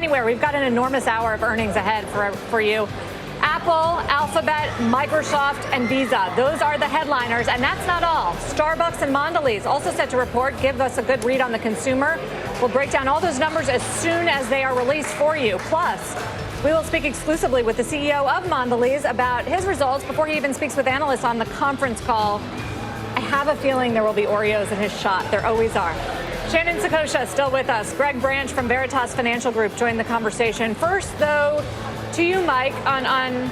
anywhere. We've got an enormous hour of earnings ahead for you. Apple, Alphabet, Microsoft, and Visa. Those are the headliners, and that's not all. Starbucks and Mondelez also set to report, give us a good read on the consumer. We'll break down all those numbers as soon as they are released for you. Plus, we will speak exclusively with the CEO of Mondelez about his results before he even speaks with analysts on the conference call. I have a feeling there will be Oreos in his shot. There always are. Shannon Saccocia still with us. Greg Branch from Veritas Financial Group joined the conversation. First, though, to you, Mike, on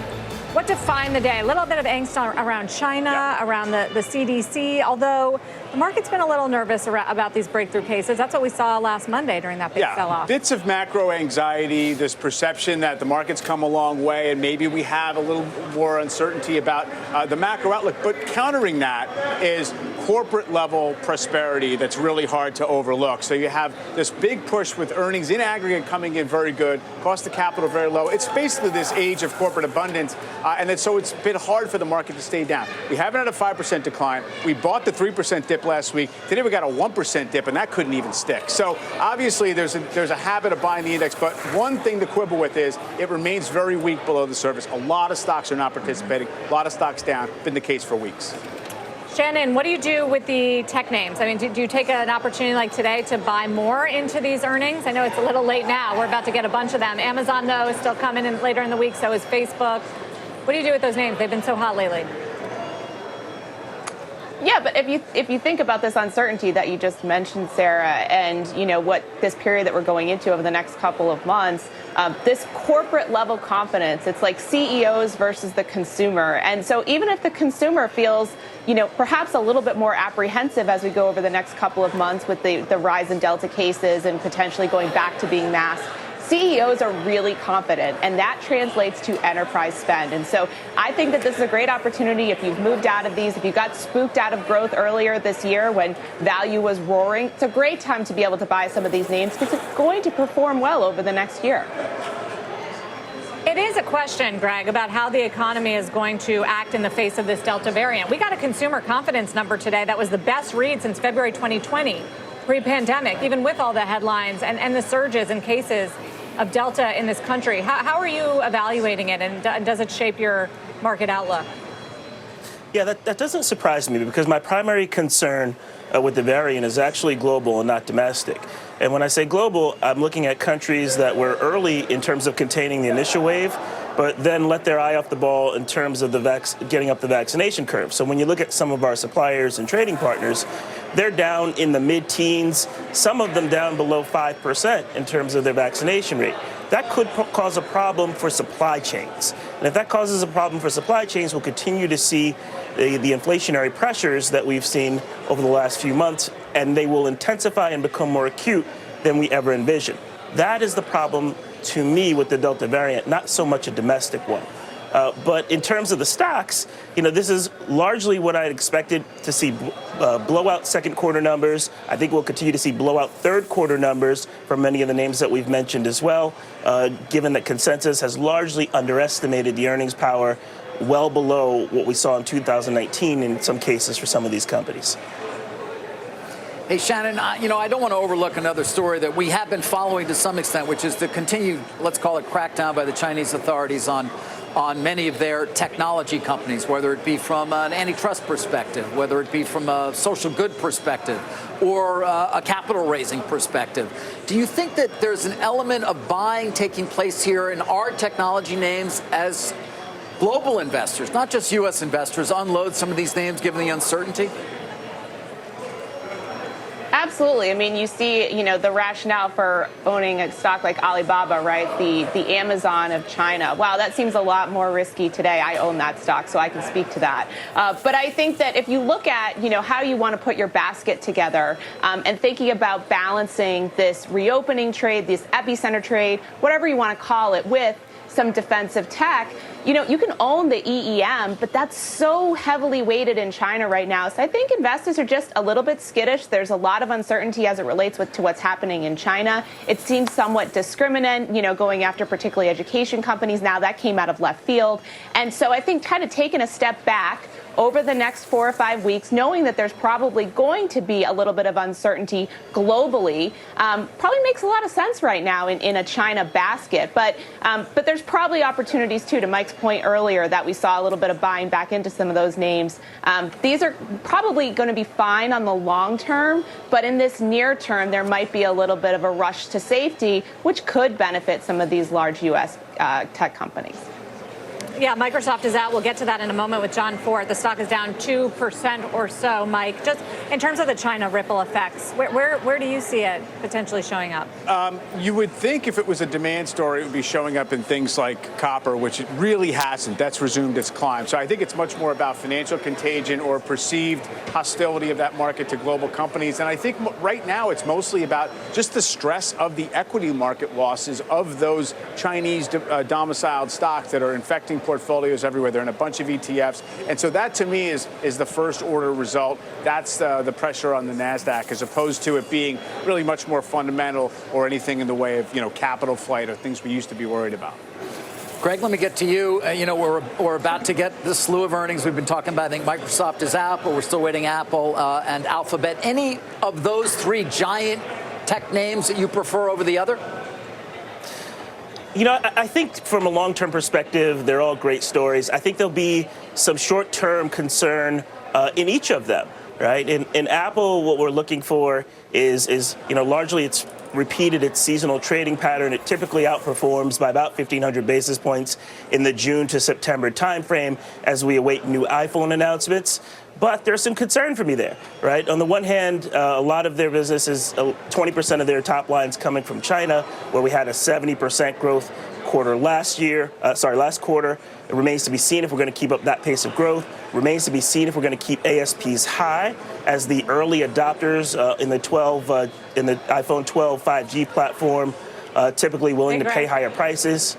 what defined the day. A little bit of angst around China, around the CDC, although the market's been a little nervous about these breakthrough cases. That's what we saw last Monday during that big sell-off. Bits of macro anxiety, this perception that the market's come a long way, and maybe we have a little more uncertainty about the macro outlook. But countering that is corporate-level prosperity that's really hard to overlook. So you have this big push with earnings in aggregate coming in very good, cost of capital very low. It's basically this age of corporate abundance, so it's been hard for the market to stay down. We haven't had a 5% decline. We bought the 3% dip last week. Today we got a 1% dip, and that couldn't even stick. So obviously there's a habit of buying the index, but one thing to quibble with is it remains very weak below the surface. A lot of stocks are not participating. A lot of stocks down. Been the case for weeks. Shannon, what do you do with the tech names? I mean, do you take an opportunity like today to buy more into these earnings? I know it's a little late now. We're about to get a bunch of them. Amazon, though, is still coming in later in the week. So is Facebook. What do you do with those names? They've been so hot lately. Yeah, but if you think about this uncertainty that you just mentioned, Sarah, and what this period that we're going into over the next couple of months, this corporate level confidence, it's like CEOs versus the consumer. And so even if the consumer feels, perhaps a little bit more apprehensive as we go over the next couple of months with the rise in Delta cases and potentially going back to being masked, CEOs are really confident, and that translates to enterprise spend. And so I think that this is a great opportunity if you've moved out of these, if you got spooked out of growth earlier this year when value was roaring. It's a great time to be able to buy some of these names because it's going to perform well over the next year. It is a question, Greg, about how the economy is going to act in the face of this Delta variant. We got a consumer confidence number today that was the best read since February 2020, pre-pandemic, even with all the headlines and the surges in cases of Delta in this country. How are you evaluating it, and does it shape your market outlook? Yeah, that doesn't surprise me because my primary concern with the variant is actually global and not domestic. And when I say global, I'm looking at countries that were early in terms of containing the initial wave, but then let their eye off the ball in terms of getting up the vaccination curve. So when you look at some of our suppliers and trading partners, they're down in the mid-teens, some of them down below 5% in terms of their vaccination rate. That could cause a problem for supply chains. And if that causes a problem for supply chains, we'll continue to see the inflationary pressures that we've seen over the last few months, and they will intensify and become more acute than we ever envisioned. That is the problem to me with the Delta variant, not so much a domestic one. But in terms of the stocks, this is largely what I expected to see blowout second quarter numbers. I think we'll continue to see blowout third quarter numbers for many of the names that we've mentioned as well, given that consensus has largely underestimated the earnings power well below what we saw in 2019 in some cases for some of these companies. Hey, Shannon, I don't want to overlook another story that we have been following to some extent, which is the continued, let's call it, crackdown by the Chinese authorities on many of their technology companies, whether it be from an antitrust perspective, whether it be from a social good perspective, or a capital raising perspective. Do you think that there's an element of buying taking place here in our technology names as global investors, not just U.S. investors, unload some of these names given the uncertainty? Absolutely. I mean, you see, the rationale for owning a stock like Alibaba, right? The Amazon of China. Wow, that seems a lot more risky today. I own that stock, so I can speak to that. But I think that if you look at, how you want to put your basket together and thinking about balancing this reopening trade, this epicenter trade, whatever you want to call it, with some defensive tech, you can own the EEM, but that's so heavily weighted in China right now. So I think investors are just a little bit skittish. There's a lot of uncertainty as it relates to what's happening in China. It seems somewhat discriminant, going after particularly education companies. Now that came out of left field. And so I think kind of taking a step back over the next 4 or 5 weeks, knowing that there's probably going to be a little bit of uncertainty globally, probably makes a lot of sense right now in a China basket. But there's probably opportunities, too, to Mike's point earlier, that we saw a little bit of buying back into some of those names. These are probably going to be fine on the long term, but in this near term, there might be a little bit of a rush to safety, which could benefit some of these large U.S. Tech companies. Yeah, Microsoft is out. We'll get to that in a moment with John Fort. The stock is down 2% or so, Mike. Just in terms of the China ripple effects, where do you see it potentially showing up? You would think if it was a demand story, it would be showing up in things like copper, which it really hasn't. That's resumed its climb. So I think it's much more about financial contagion or perceived hostility of that market to global companies. And I think right now it's mostly about just the stress of the equity market losses of those Chinese domiciled stocks that are infecting portfolios everywhere. They're in a bunch of ETFs. And so that, to me, is the first order result. That's the pressure on the NASDAQ, as opposed to it being really much more fundamental or anything in the way of, capital flight or things we used to be worried about. Greg, let me get to you. We're about to get the slew of earnings we've been talking about. I think Microsoft is out, but we're still waiting Apple and Alphabet. Any of those three giant tech names that you prefer over the other? I think from a long-term perspective, they're all great stories. I think there'll be some short-term concern in each of them, right? In Apple, what we're looking for is largely it's repeated its seasonal trading pattern. It typically outperforms by about 1,500 basis points in the June to September timeframe as we await new iPhone announcements. But there's some concern for me there, right? On the one hand, a lot of their business is 20% of their top lines coming from China, where we had a 70% growth quarter last quarter. It remains to be seen if we're going to keep up that pace of growth. Remains to be seen if we're going to keep ASPs high as the early adopters in the iPhone 12 5G platform, typically willing to pay higher prices.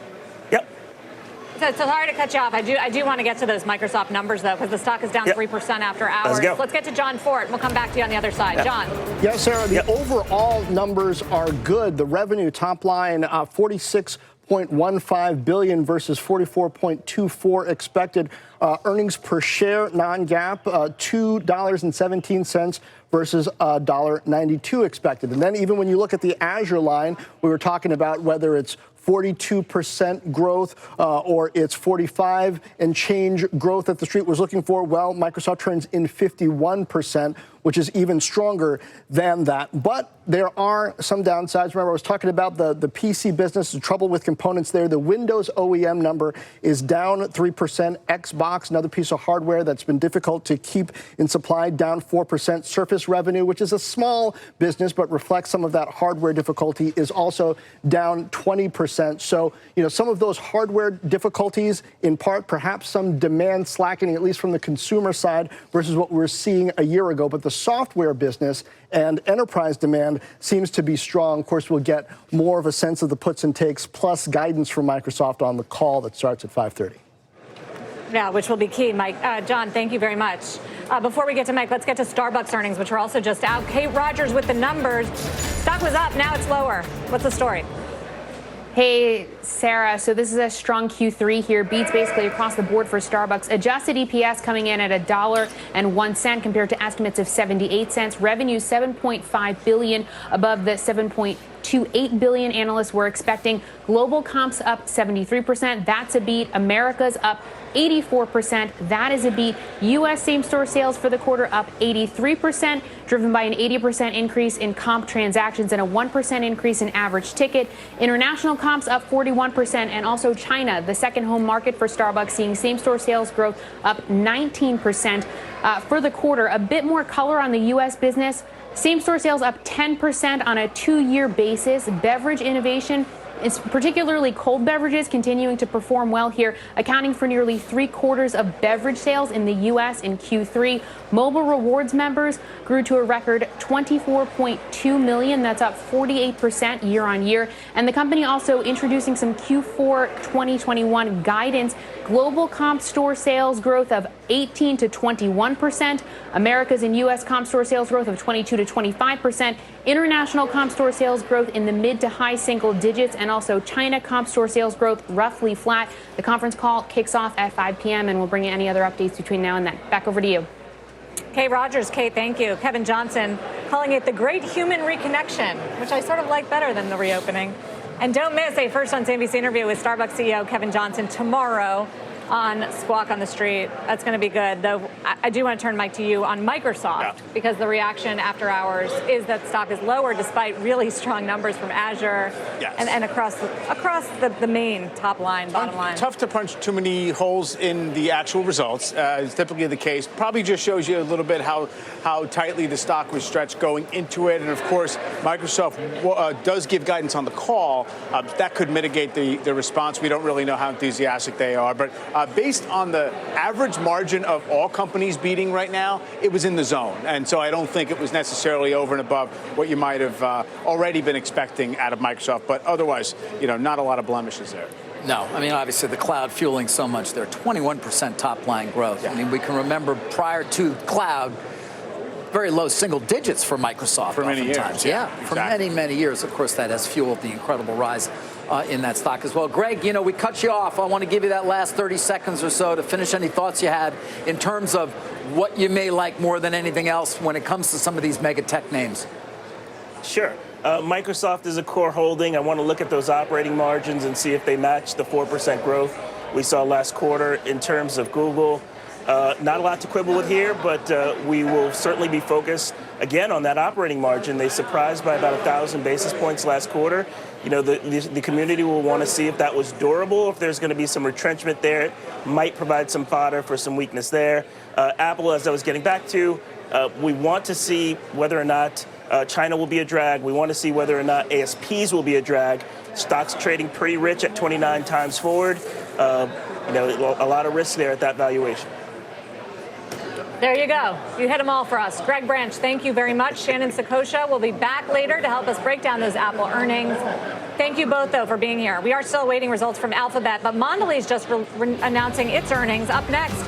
So sorry to cut you off. I do want to get to those Microsoft numbers, though, because the stock is down 3% after hours. Let's get to John Fort. We'll come back to you on the other side. John. Yes, Sarah, the overall numbers are good. The revenue top line, 46.15 billion versus 44.24 expected. Earnings per share, non-GAAP, $2.17 versus $1.92 expected. And then even when you look at the Azure line, we were talking about whether it's 42% growth or it's 45 and change growth that the street was looking for. Well, Microsoft turns in 51%, which is even stronger than that. But there are some downsides. Remember, I was talking about the PC business, the trouble with components there. The Windows OEM number is down 3%. Xbox, another piece of hardware that's been difficult to keep in supply, down 4%. Surface revenue, which is a small business but reflects some of that hardware difficulty, is also down 20%. So, some of those hardware difficulties, in part, perhaps some demand slackening, at least from the consumer side, versus what we were seeing a year ago. But the software business and enterprise demand seems to be strong. Of course, we'll get more of a sense of the puts and takes, plus guidance from Microsoft on the call that starts at 5:30. Yeah, which will be key, Mike. John, thank you very much. Before we get to Mike, let's get to Starbucks earnings, which are also just out. Kate Rogers with the numbers. Stock was up, now it's lower. What's the story? Hey, Sarah. So this is a strong Q3 here. Beats basically across the board for Starbucks. Adjusted EPS coming in at $1.01 compared to estimates of 78 cents. Revenue $7.5 billion above the 7.28 billion analysts were expecting. Global comps up 73%. That's a beat. America's up 84%. That is a beat. U.S. same-store sales for the quarter up 83%, driven by an 80% increase in comp transactions and a 1% increase in average ticket. International comps up 41%, and also China, the second home market for Starbucks, seeing same-store sales growth up 19% for the quarter. A bit more color on the U.S. business. Same-store sales up 10% on a 2-year basis. Beverage innovation, it's particularly cold beverages, continuing to perform well here, accounting for nearly 3/4 of beverage sales in the U.S. in Q3. Mobile Rewards members grew to a record 24.2 million. That's up 48% year on year. And the company also introducing some Q4 2021 guidance. Global comp store sales growth of 18 to 21%. Americas and U.S. comp store sales growth of 22 to 25%. International comp store sales growth in the mid to high single digits. and also China comp store sales growth roughly flat. The conference call kicks off at 5 p.m. and we'll bring you any other updates between now and then. Back over to you. Kate Rogers. Kate, thank you. Kevin Johnson calling it the great human reconnection, which I sort of like better than the reopening. And don't miss a First on CNBC interview with Starbucks CEO Kevin Johnson tomorrow on Squawk on the Street. That's going to be good. Though I do want to turn, Mike, to you on Microsoft, because the reaction after hours is that stock is lower despite really strong numbers from Azure and across the main top line, bottom line. Tough to punch too many holes in the actual results. It's typically the case. Probably just shows you a little bit how tightly the stock was stretched going into it. And of course, Microsoft does give guidance on the call. That could mitigate the response. We don't really know how enthusiastic they are. But based on the average margin of all companies beating right now, it was in the zone. And so I don't think it was necessarily over and above what you might have already been expecting out of Microsoft. But otherwise, not a lot of blemishes there. No, I mean, obviously the cloud fueling so much there, 21% top line growth. I mean, we can remember prior to cloud, very low single digits for Microsoft. For many years. Yeah, for many, many years. Of course, that has fueled the incredible rise in that stock as well. Greg, we cut you off. I want to give you that last 30 seconds or so to finish any thoughts you had in terms of what you may like more than anything else when it comes to some of these mega tech names. Sure. Microsoft is a core holding. I want to look at those operating margins and see if they match the 4% growth we saw last quarter. In terms of Google, not a lot to quibble with here, but we will certainly be focused again on that operating margin. They surprised by about 1,000 basis points last quarter. The community will want to see if that was durable, if there's going to be some retrenchment there. It might provide some fodder for some weakness there. Apple, as I was getting back to, we want to see whether or not China will be a drag. We want to see whether or not ASPs will be a drag. Stock's trading pretty rich at 29 times forward. A lot of risk there at that valuation. There you go. You hit them all for us. Greg Branch, thank you very much. Shannon Sakosha will be back later to help us break down those Apple earnings. Thank you both, though, for being here. We are still awaiting results from Alphabet, but Mondelez just announcing its earnings. Up next,